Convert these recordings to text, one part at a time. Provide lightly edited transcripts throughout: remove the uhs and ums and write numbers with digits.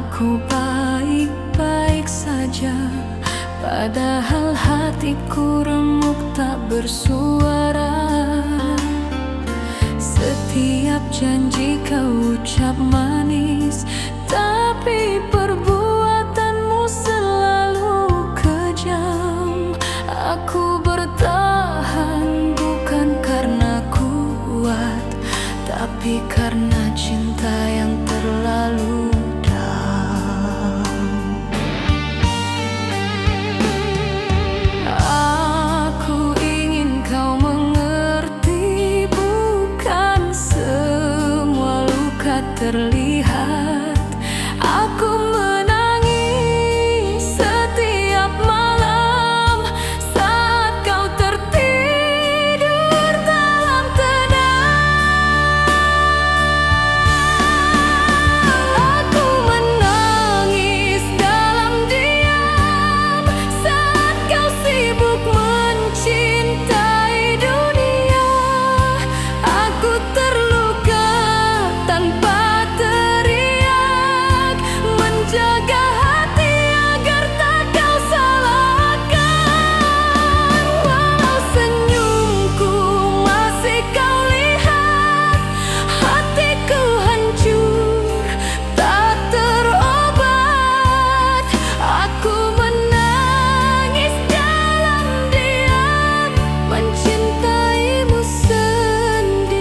Aku baik-baik saja, padahal hatiku remuk tak bersuara. Setiap janji kau ucap manis, tapi perbuatanmu selalu kejam. Aku bertahan bukan karena kuat, tapi karena cinta yang terlalu dalam. Aku ingin kau mengerti, bukan semua luka terlihat. Aku menangis setiap malam saat kau tertidur dalam tenang. Aku menangis dalam diam saat kau sibuk mencintai dunia. Aku terluka tanpa teriak, menjaga hati agar tak kau salahkan. Walau senyumku masih kau lihat, hatiku hancur tak terobat. Aku menangis dalam diam, mencintaimu sendirian.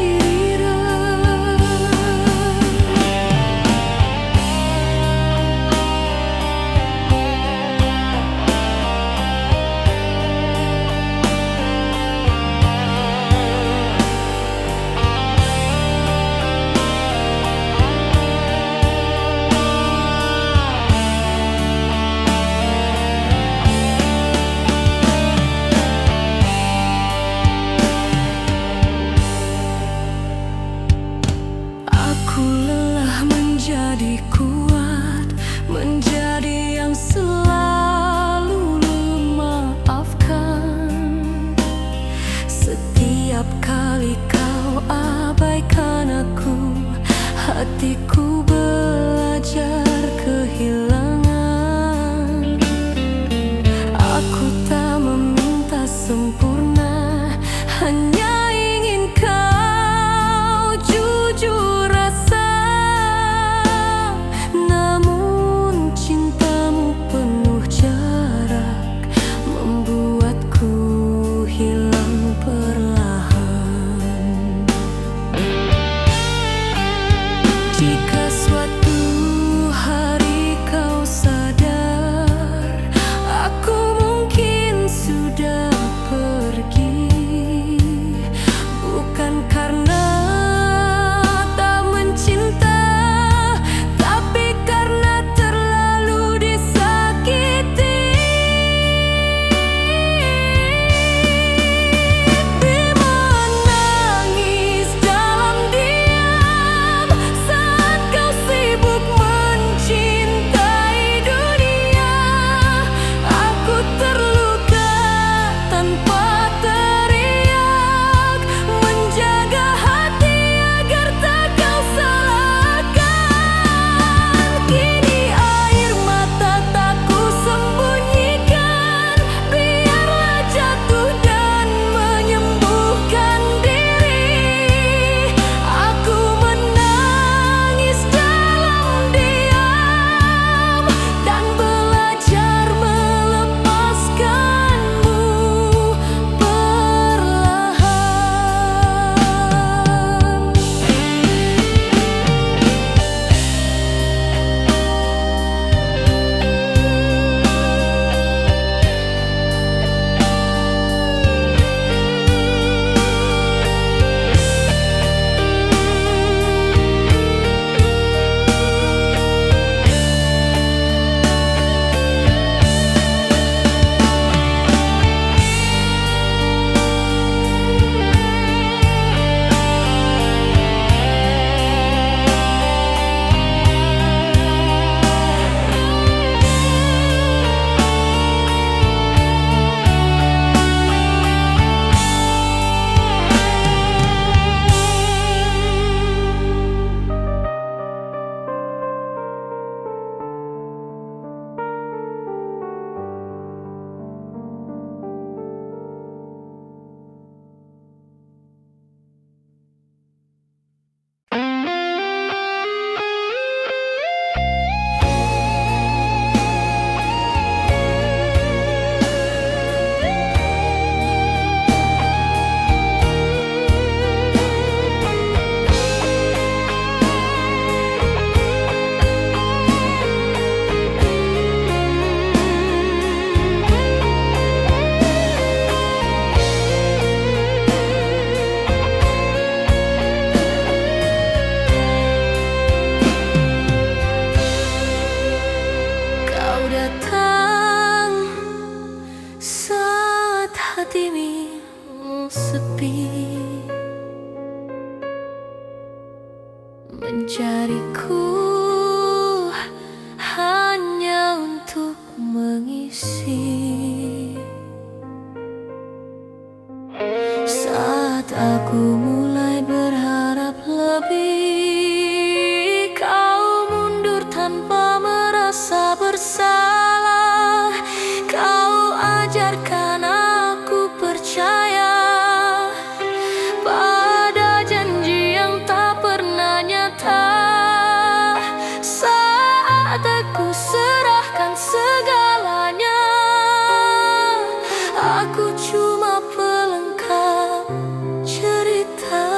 Aku lelah menjadi kuat, menjadi yang selalu memaafkan. Setiap kali kau abaikan aku, hatiku belajar kehilangan. Aku tak meminta sempurna, hanya ingin kau jujur rasa. Namun cintamu penuh jarak, membuatku hilang perlahan. Jika mencariku hanya untuk mengisi. Saat aku mulai berharap lebih, kau mundur tanpa merasa bersalah. Kau ajarkan aku percaya pada janji yang tak pernah nyata. Saat aku serahkan segalanya, aku cuma pelengkap cerita.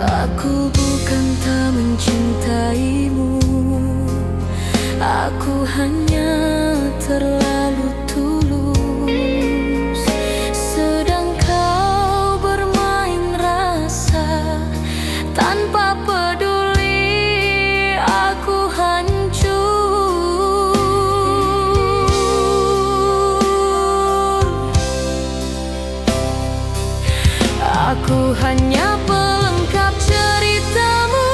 Aku bukan tak mencintaimu, aku hanya terlalu tulus. Sedang kau bermain rasa tanpa peduli, aku hancur. Aku hanya pelengkap ceritamu,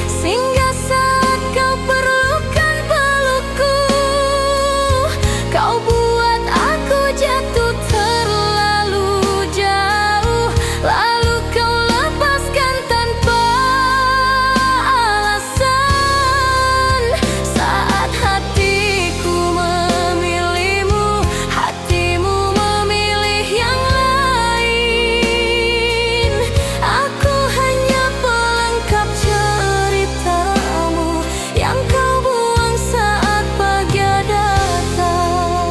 sehingga saat kau perlukan pelukku, kau buat aku jatuh terlalu jauh, lalu kau lepaskan tanpa alasan. Saat hatiku memilihmu, hatimu memilih yang lain. Aku hanya pelengkap ceritamu yang kau buang saat pagi datang.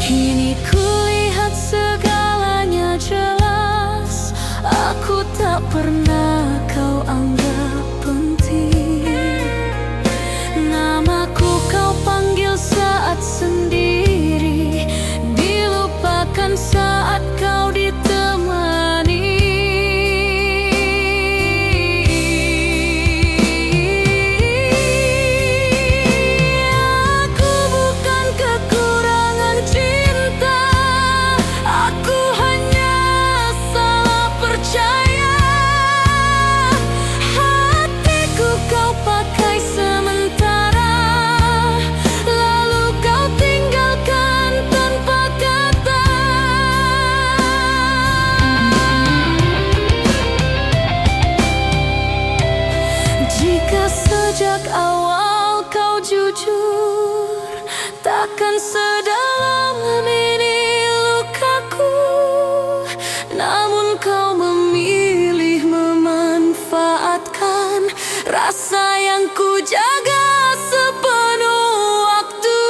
Kini kulihat segalanya jelas, aku tak pernah kau anggap penting. Namaku kau panggil saat sendiri, dilupakan saat kau ditemani. Aku bukan kekurangan cinta, aku hanya salah percaya. Hatiku kau pakai sementara, lalu kau tinggalkan tanpa kata. Jika sejak awal kau jujur, takkan sedalam ini lukaku. Namun kau memilih memanfaatkan rasa yang ku jaga sepenuh waktu.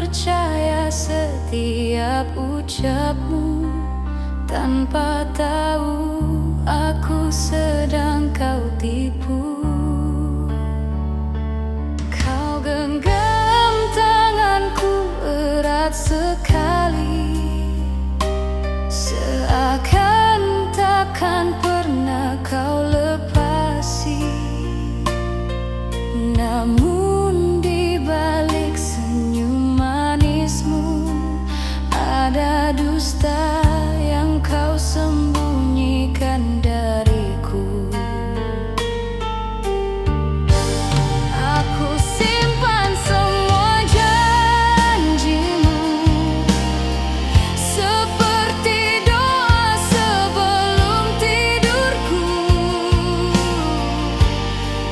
percaya setiap ucapmu, tanpa tahu aku sedang kau tipu. Kau genggam tanganku erat sekali, seakan takkan pernah kau lepasi. Namun di balik senyum manismu ada dusta yang kau sembunyikan dariku. Aku simpan semua janjimu seperti doa sebelum tidurku.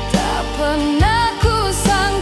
Tak pernah ku sangka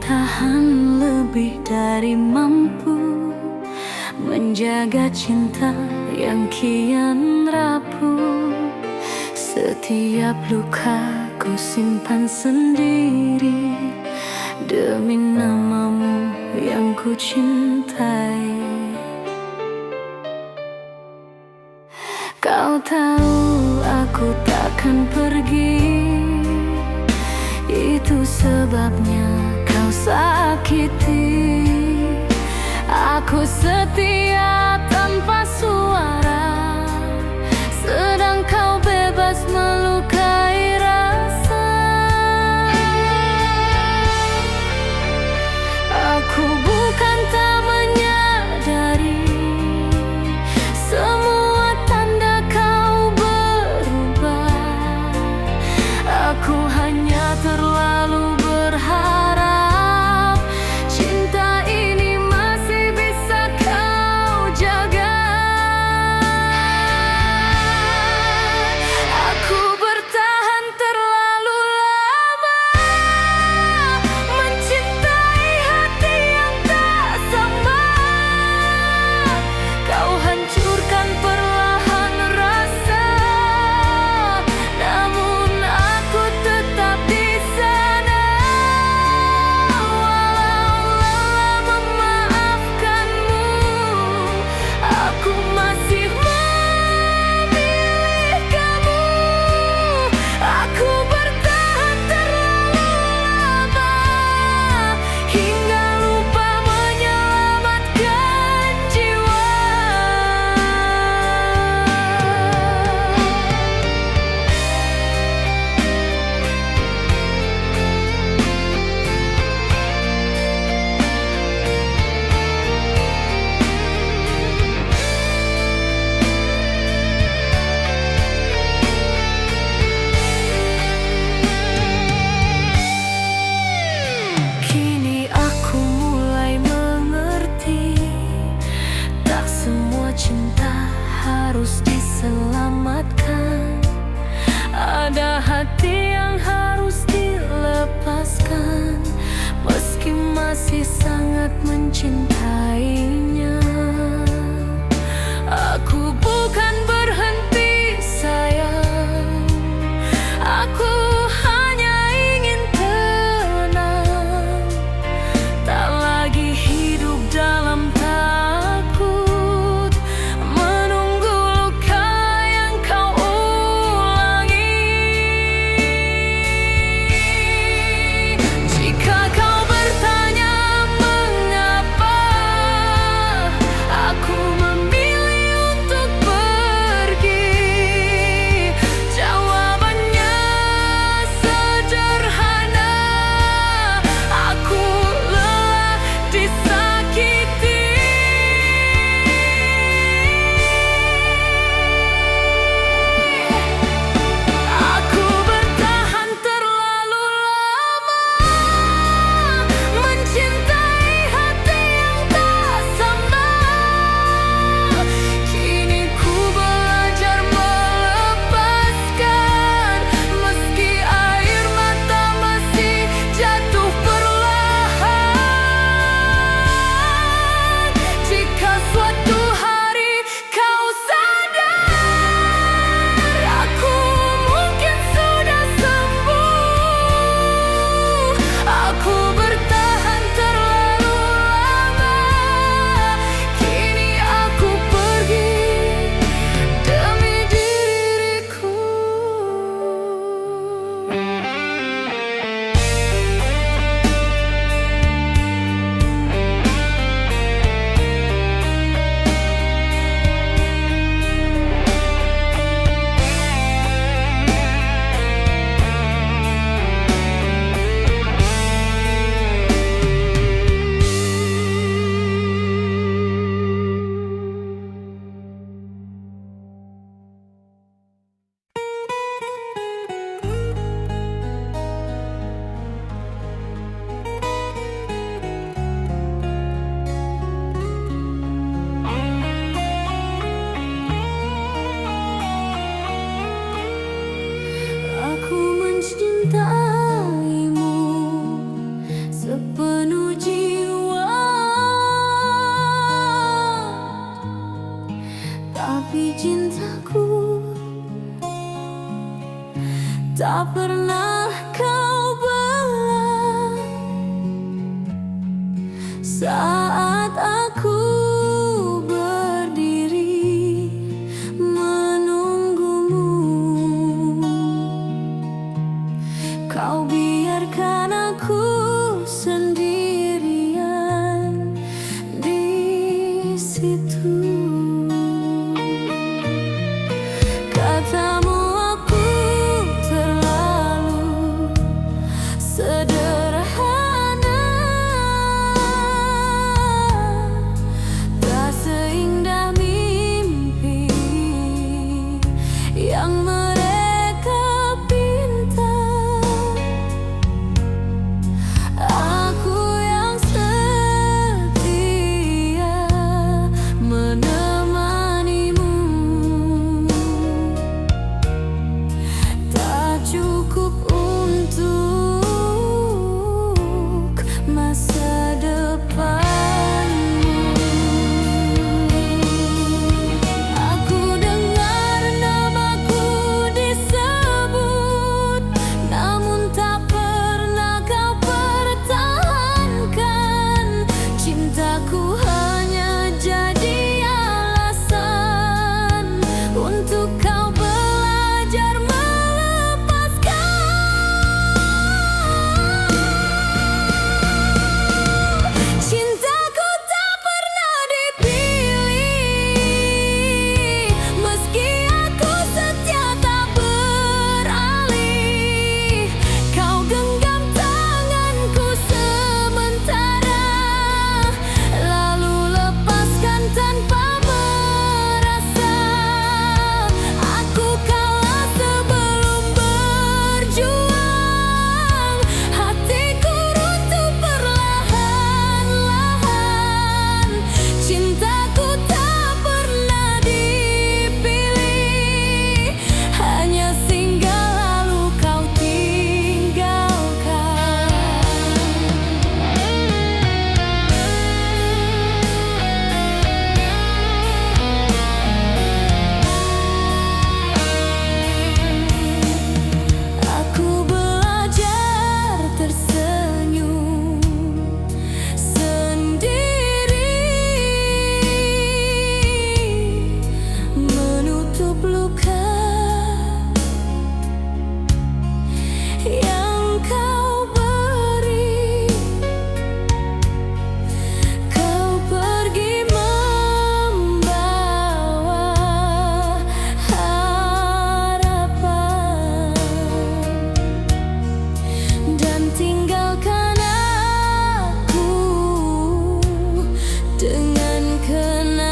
bertahan lebih dari mampu menjaga cinta yang kian rapuh. Setiap luka ku simpan sendiri demi namamu yang ku cintai. Kau tahu aku takkan pergi, itu sebabnya kau sakiti. Aku setia tanpa suara, sedang kau bebas melukai rasa. Aku bukan tak menyadari semua tanda kau berubah. Aku hanya terlalu berharap cinta ini masih bisa kau jaga. Aku bertahan terlalu lama mencintai hati yang tak sama. Kau hancurkan perlahan rasa, namun aku tetap di sana. Walau lelah memaafkanmu, aku masih memilih kamu. Aku bertahan terlalu lama hingga lupa menyelamatkan jiwa. Kini aku mulai mengerti, tak semua cinta harus diselamatkan. Ada hati yang harus dilepaskan, meski masih sangat mencintainya. Aku bukan berhenti sayang, aku hanya ingin tenang, tak lagi hidup dalam takut, menunggu luka yang kau ulangi. Jika kau bertanya mengapa pernah kau belah saat aku berdiri menunggumu. Kau biarkan aku sendirian di situ. Katamu aku terlalu sederhana, tak seindah mimpi yang mereka pinta. Aku yang setia menemanimu, tak cukup untuk masa depanmu. Aku dengar namaku disebut, namun tak pernah kau pertahankan. Cintaku hanya jadi alasan untuk kau belajar melepaskan. Cintaku tak pernah dipilih, meski aku setia tak beralih. Kau genggam tanganku sementara, lalu lepaskan tanpa merasa. Aku kalah sebelum berjuang, hatiku runtuh perlahan-lahan. Cintaku tak pernah dipilih, hanya singgah lalu kau tinggalkan. Aku belajar tersenyum sendiri, menutup luka yang kau beri. Kau pergi membawa harapan dan tinggalkan aku dengan kenangan.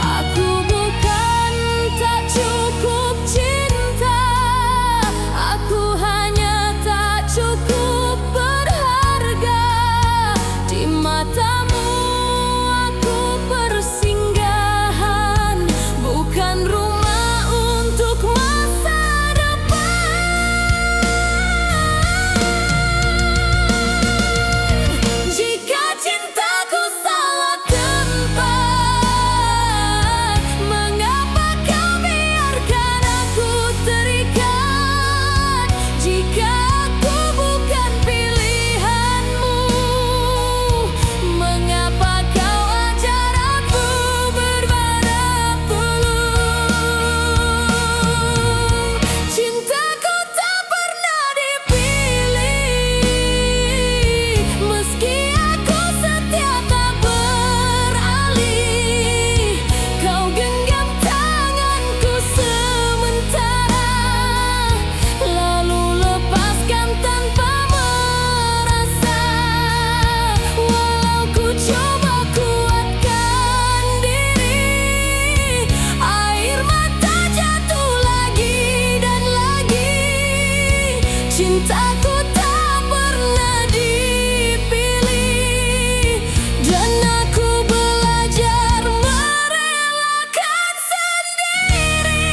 Aku bukan tak cukup cinta, aku hanya tak cukup berharga. Di matamu aku persinggahan, bukan rumah untuk masa depan. Jika cintaku salah tempat, mengapa kau biarkan aku terikat? Jika aku bukan pilihanmu, mengapa kau ajar aku berbarak peluk? Cintaku tak pernah dipilih, meski aku setia tak beralih. Kau genggam tanganku sementara, lalu lepaskan tanpa merasa. Walau ku coba kuatkan diri, air mata jatuh lagi dan lagi. Cintaku tak pernah dipilih, dan aku belajar merelakan sendiri.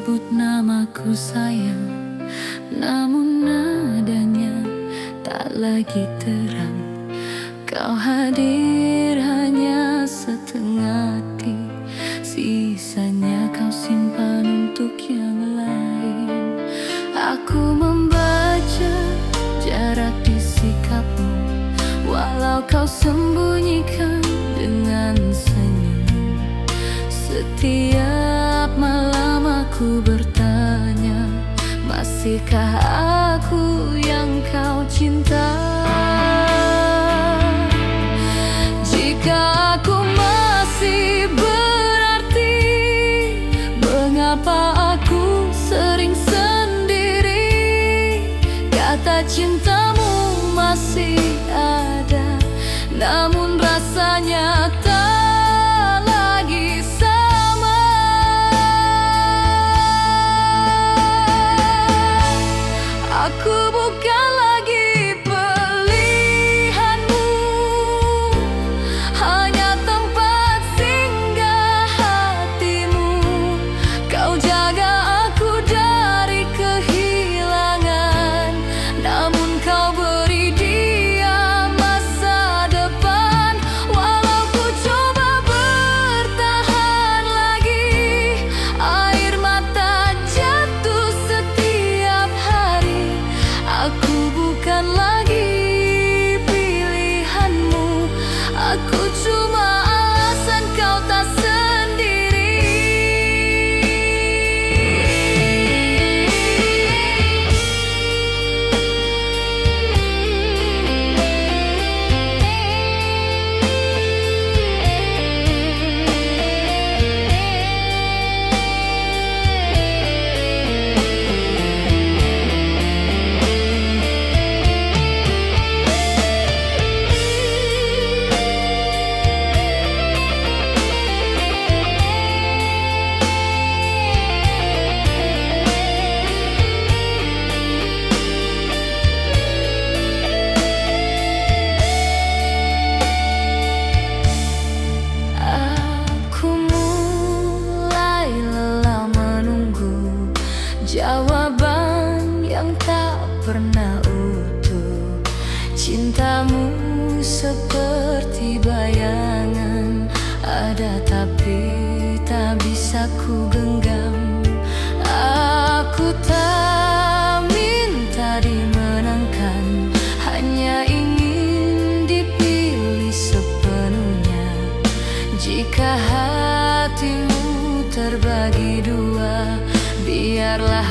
sebut namaku sayang, namun nadanya tak lagi terang. Kau hadir hanya setengah hati, sisanya kau simpan untuk yang lain. Aku membaca jarak di sikapmu, walau kau sembunyikan dengan senyum. Setiap malam aku bertanya, masihkah aku yang kau cinta? Jika aku masih berarti, mengapa aku sering sendiri? Kata cintamu masih ada, namun rasanya tak lagi sama. Aku bukan lagi pilihanmu, hanya tempat singgah hatimu. Kau jaga aku dari kehilangan, namun kau beri dia masa depan. Walau ku coba bertahan lagi, air mata jatuh setiap hari. Aku bukan lagi pilihanmu, aku cuma alasan kau tak sendiri. Aku mulai lelah menunggu jawaban yang tak pernah utuh. Cintamu seperti bayangan, ada tapi tak bisa ku genggam. Aku tak minta dimenangkan, hanya ingin dipilih sepenuhnya. Jika hatimu terbagi dua, biarlah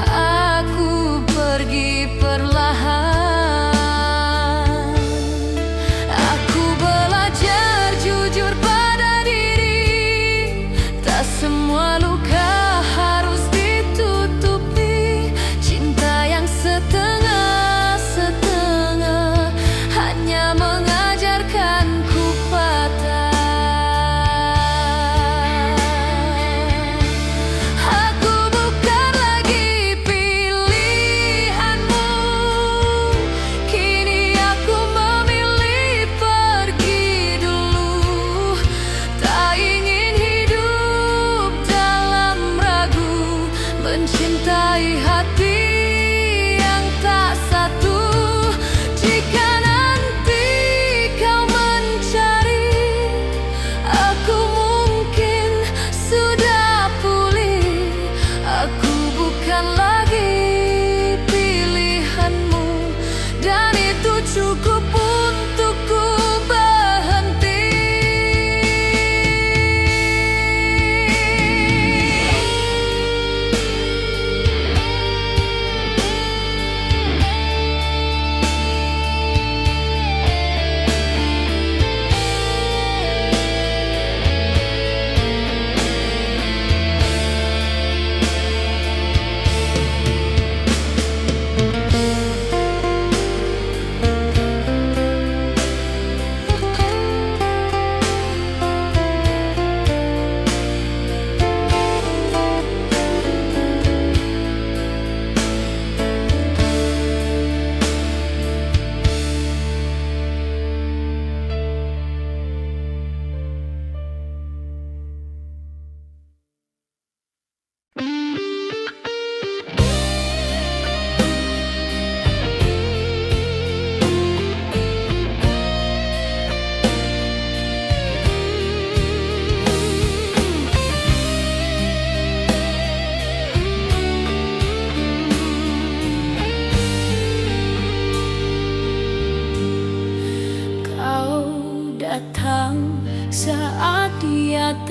aku pergi perlahan. Aku belajar jujur pada diri, tak semua luka harus ditutupi. Cinta yang setengah-setengah hanya mengajarkanku patah. Aku bukan lagi pilihanmu, kini aku memilih pergi dulu. Tak ingin hidup dalam ragu, mencintai hati yang tak satu. Jika nanti kau mencari, aku mungkin sudah pulih. Aku bukan lagi pilihanmu, dan itu cukup untukku berhenti.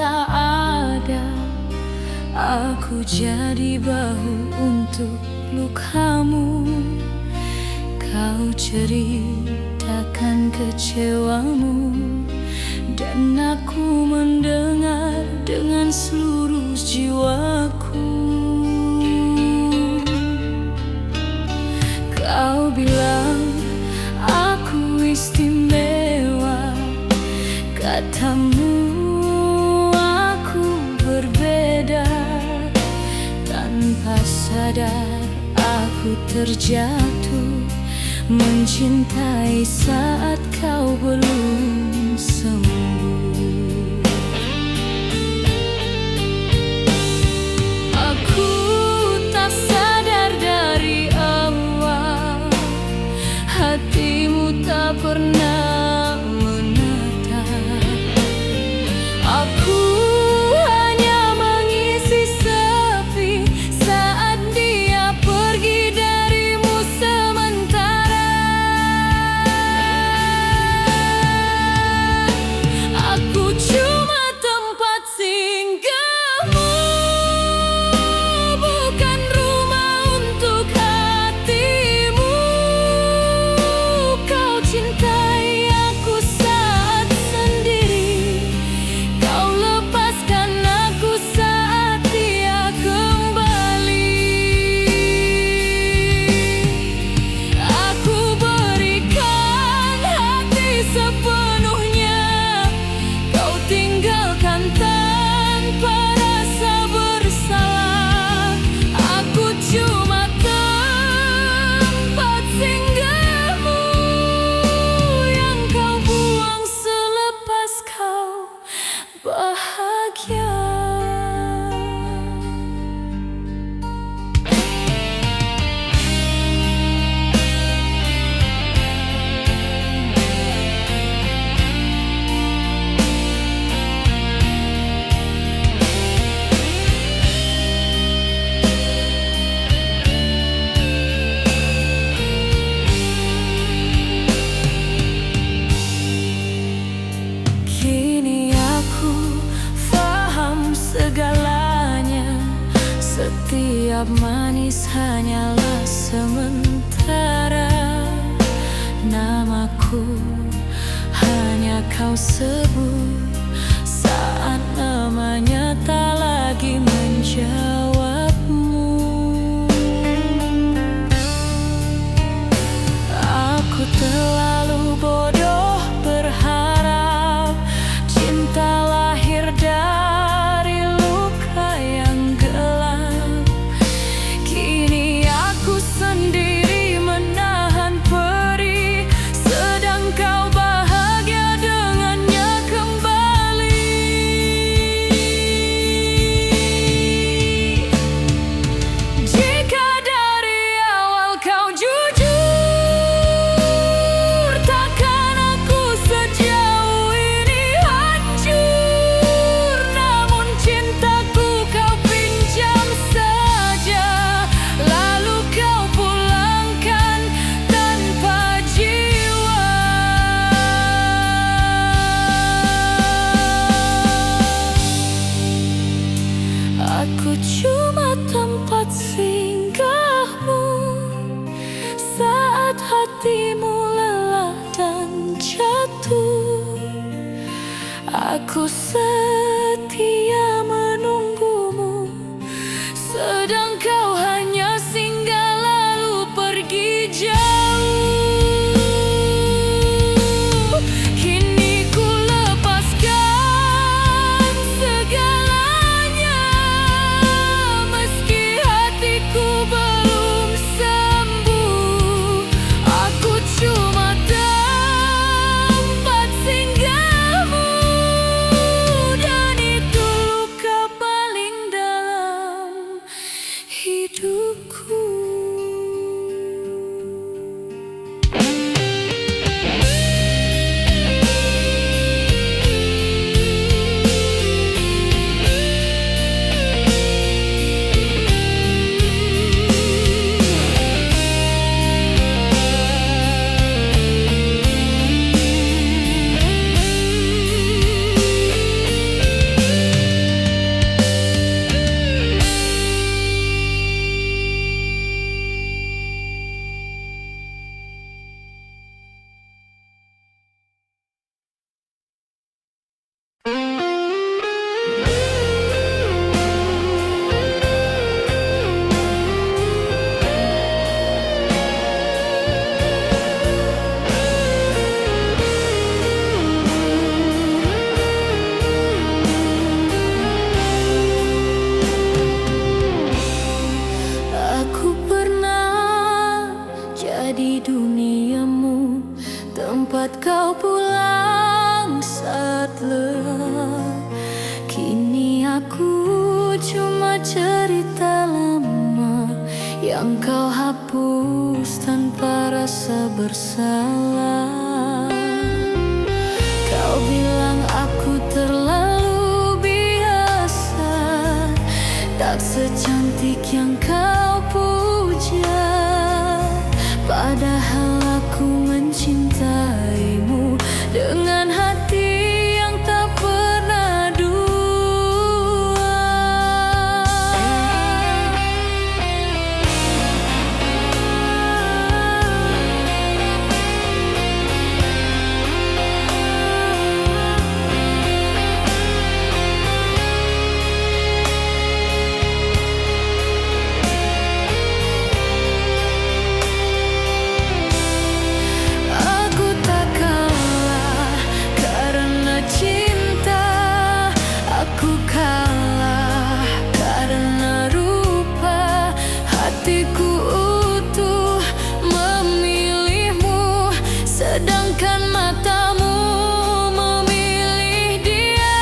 tak ada, aku jadi bahu untuk lukamu. Kau ceritakan kecewamu, dan aku mendengar dengan seluruh jiwaku. Kau bilang aku istimewa, katamu aku berbeda. Tanpa sadar aku terjatuh mencintai saat kau belum sembuh. Aku tak sadar dari awal, hatimu tak pernah menatap. Aku hanya mengisi sepi saat dia pergi darimu sementara. Aku cuma tempat singgahmu, bukan rumah untuk hatimu. Kau cintai aku saat sendiri, kau lepaskan aku saat dia kembali. Aku berikan hati sepenuhnya, kau tinggalkan tanpa rasa bersalah. Aku cuma tempat singgahmu yang kau buang selepas kau bahagia. Kini aku faham segalanya, setiap manis hanyalah sementara. Namaku hanya kau sebut saat namanya tak lagi menjawabmu. Aku terlalu bodoh berharap cinta lahir dari luka yang gelap. Kini aku sendiri menahan perih, sedang kau bahagia dengannya kembali. Jika dari awal kau jujur, takkan aku sejauh ini hancur. Namun cintaku kau pinjam saja, lalu kau pulangkan tanpa jiwa. Aku cuma tempat singgahmu saat hatimu lelah dan jatuh. Aku setia menunggumu, sedang kau hanya singgah lalu pergi jauh. Kini ku lepaskan segalanya, meski hatiku belum sembuh. Aku cuma tempat singgahmu, dan itu luka paling dalam hidupku. yang kau hapus tanpa rasa bersalah. Kau bilang aku terlalu biasa, tak secantik yang kau puja. Padahal aku mencintaimu dengan hati yang tak pernah dua. Aku tak kalah karena cinta, aku kalah karena rupa. Hatiku utuh memilihmu, sedangkan matamu memilih dia.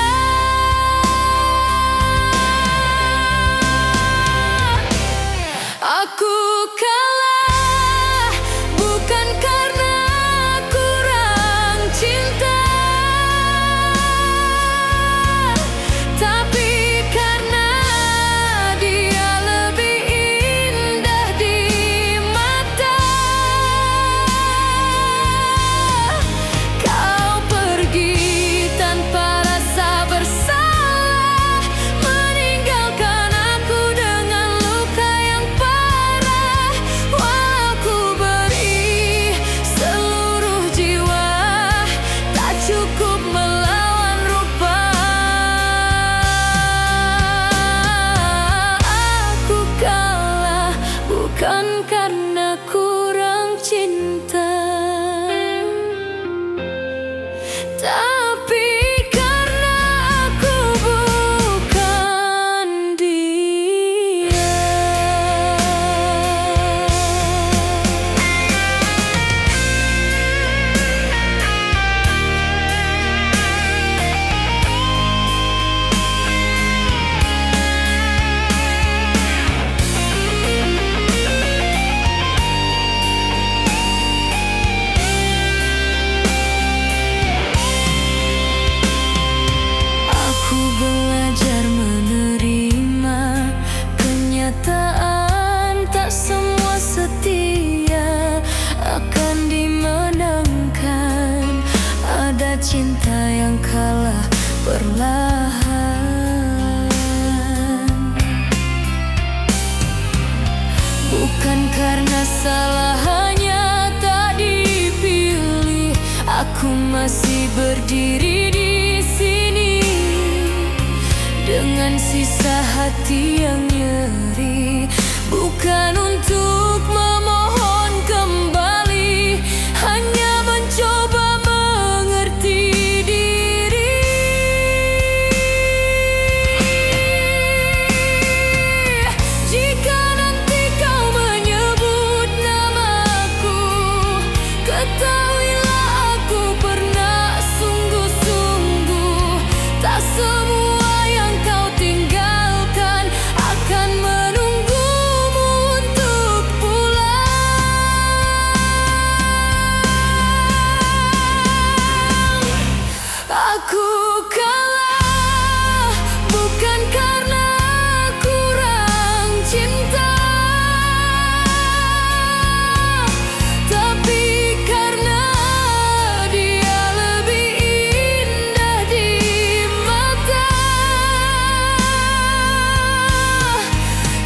Aku kalah bukan karena kurang cinta, tapi karena dia lebih indah di mata. Kau pergi tanpa rasa bersalah, meninggalkan aku dengan luka yang parah. Walau ku beri seluruh jiwa, tak cukup melawan rupa. Aku kalah bukan karena kurang cinta, tapi karena aku bukan dia. Aku belajar menerima kenyataan, tak semua setia akan dimenangkan. Ada cinta yang kalah perlahan, bukan karena salahnya tak dipilih. Aku masih berdiri di sini dengan sisa hati yang nyeri, bukan untuk memohon kembali, hanya mencoba mengerti diri. Jika nanti kau menyebut namaku, ketahuilah aku pernah sungguh-sungguh. Tak semua yang kau tinggalkan akan menunggumu untuk pulang. Aku kalah bukan karena kurang cinta, tapi karena dia lebih indah di mata.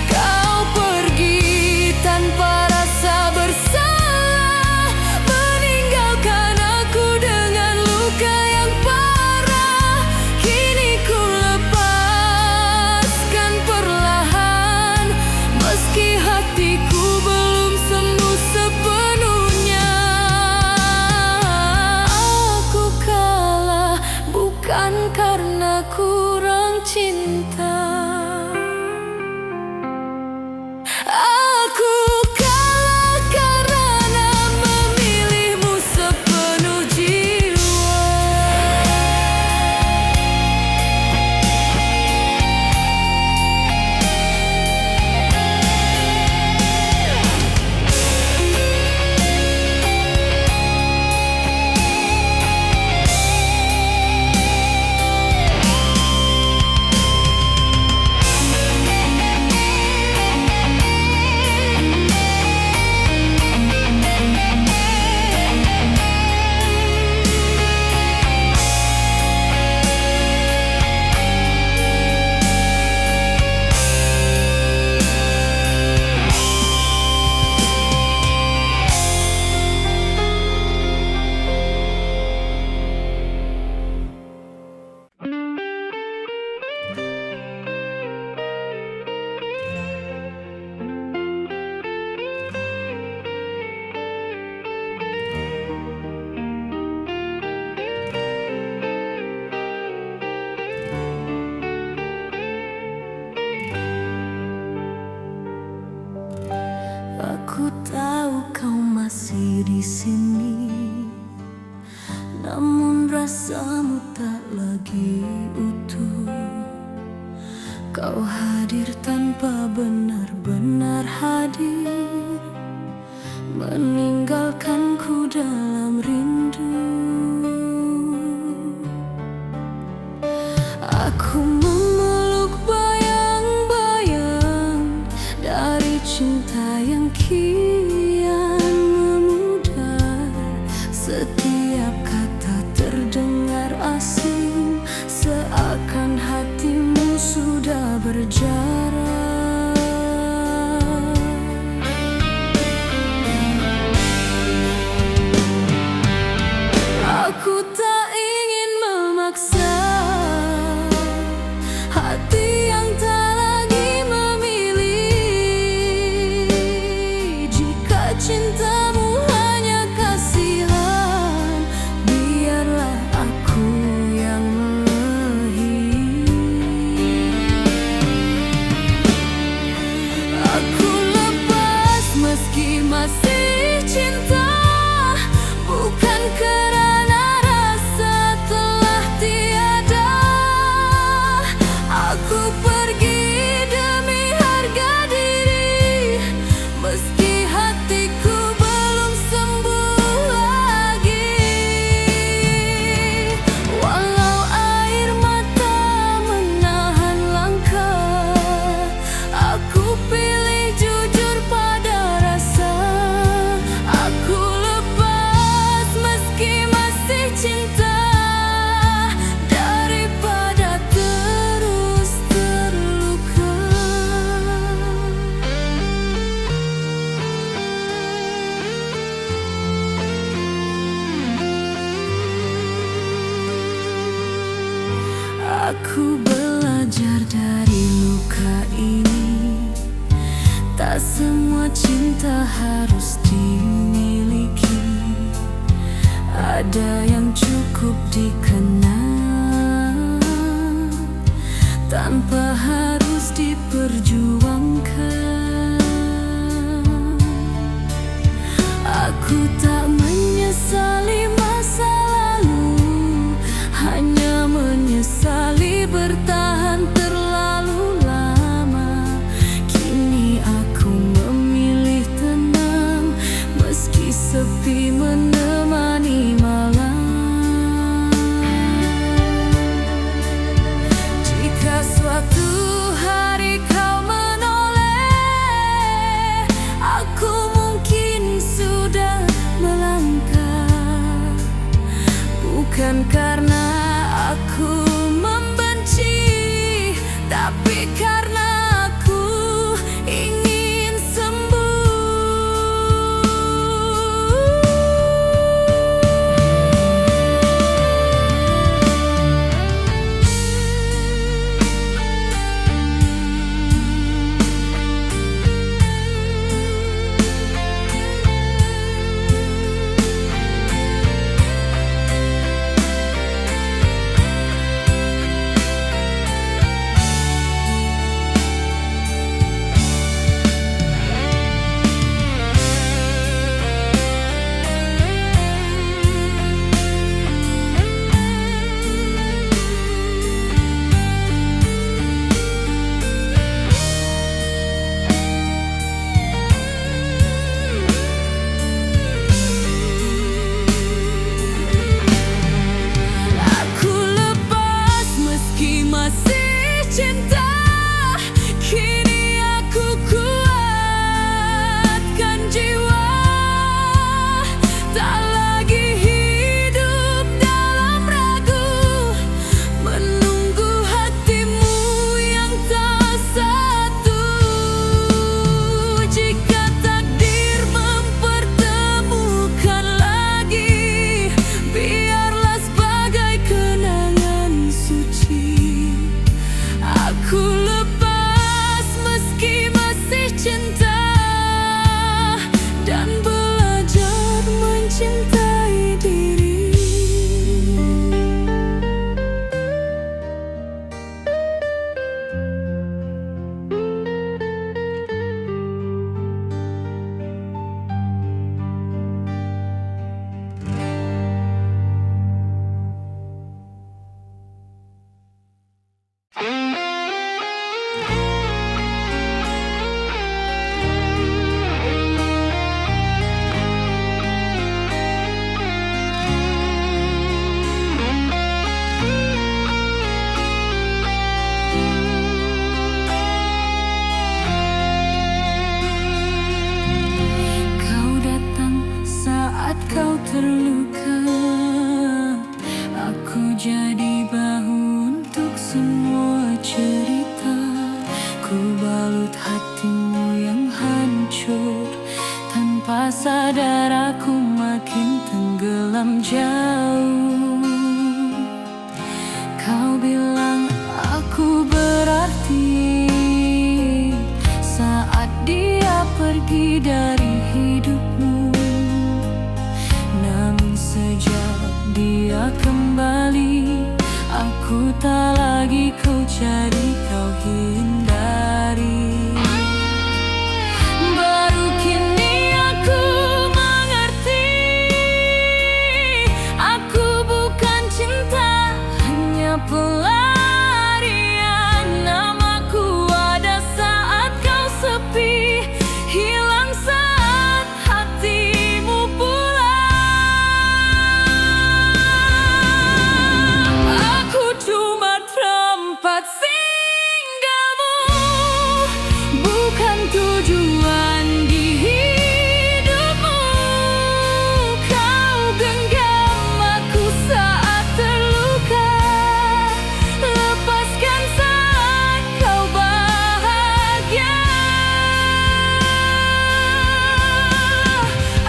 Kau pergi tanpa rasa bersalah, meninggalkan aku dengan luka yang parah. Kini ku lepaskan perlahan, meski hatiku belum sembuh sepenuhnya. Aku kalah bukan karena kurang cinta, aku kalah karena memilihmu sepenuh jiwa. Aku tahu kau masih di sini, namun rasamu tak lagi utuh. Kau hadir tanpa benar-benar hadir, meninggalkanku dalam rindu. Aku memeluk bayang-bayang dari cinta yang kian memudar. Setiap kata terdengar asing, seakan hatimu sudah berjarak. Aku tak ingin memaksa hati yang tak lagi memilih. Jika cintamu hanya kasihan, biarlah aku yang melahir. Aku lepas meski masih cinta, bukan karena rasa telah tiada. Aku pergi demi harga diri, meski hatiku belum sembuh lagi. Walau air mata menahan langkah, aku pilih jujur pada rasa. Aku lepas meski masih cinta, daripada terus terluka. Aku belajar dari luka ini, tak semua cinta harus dimiliki. Ada yang cukup dikenang tanpa harus diperjuangkan. Aku tak menyesali masa lalu, hanya menyesali bertahan terlalu lama. Kini aku memilih tenang, meski sepi menemani malam. Jika suatu hari kau menoleh, aku mungkin sudah terluka, aku jadi bahu untuk semua cerita. Ku balut hatimu yang hancur, tanpa sadar aku makin tenggelam jauh. Kau bilang aku berarti saat dia pergi dari hidupmu. Namun sejak dia kembali, aku tak lagi kau cari, kau hindari. Baru kini aku mengerti, aku bukan cinta, hanya pelarian. Namaku ada saat kau sepi, hilang saat hatimu pulang. Aku cuma tempat singgahmu, bukan tujuan di hidupmu. Kau genggam aku saat terluka, lepaskan saat kau bahagia.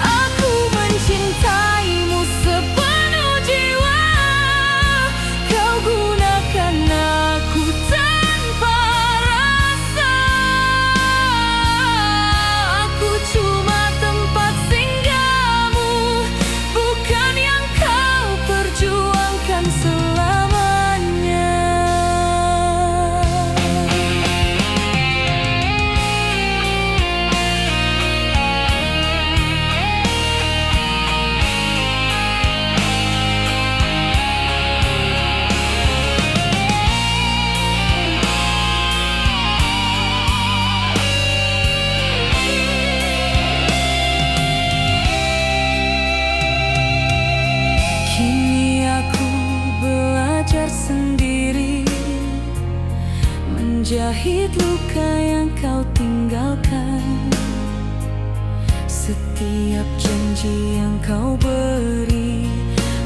Aku mencintaimu sepenuh jiwa, kau gunakan aku tanpa rasa. Aku cuma tempat singgahmu, bukan yang kau perjuangkan selamanya. Kini aku belajar sendiri, menjahit luka yang kau tinggalkan. Setiap janji yang kau beri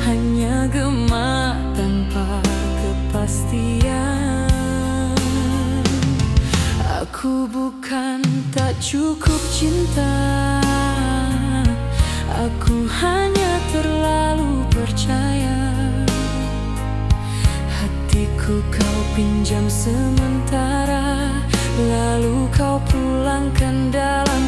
hanya gema tanpa kepastian. Aku bukan tak cukup cinta, aku hanya terlalu percaya. Hatiku kau pinjam sementara, lalu kau pulangkan dalam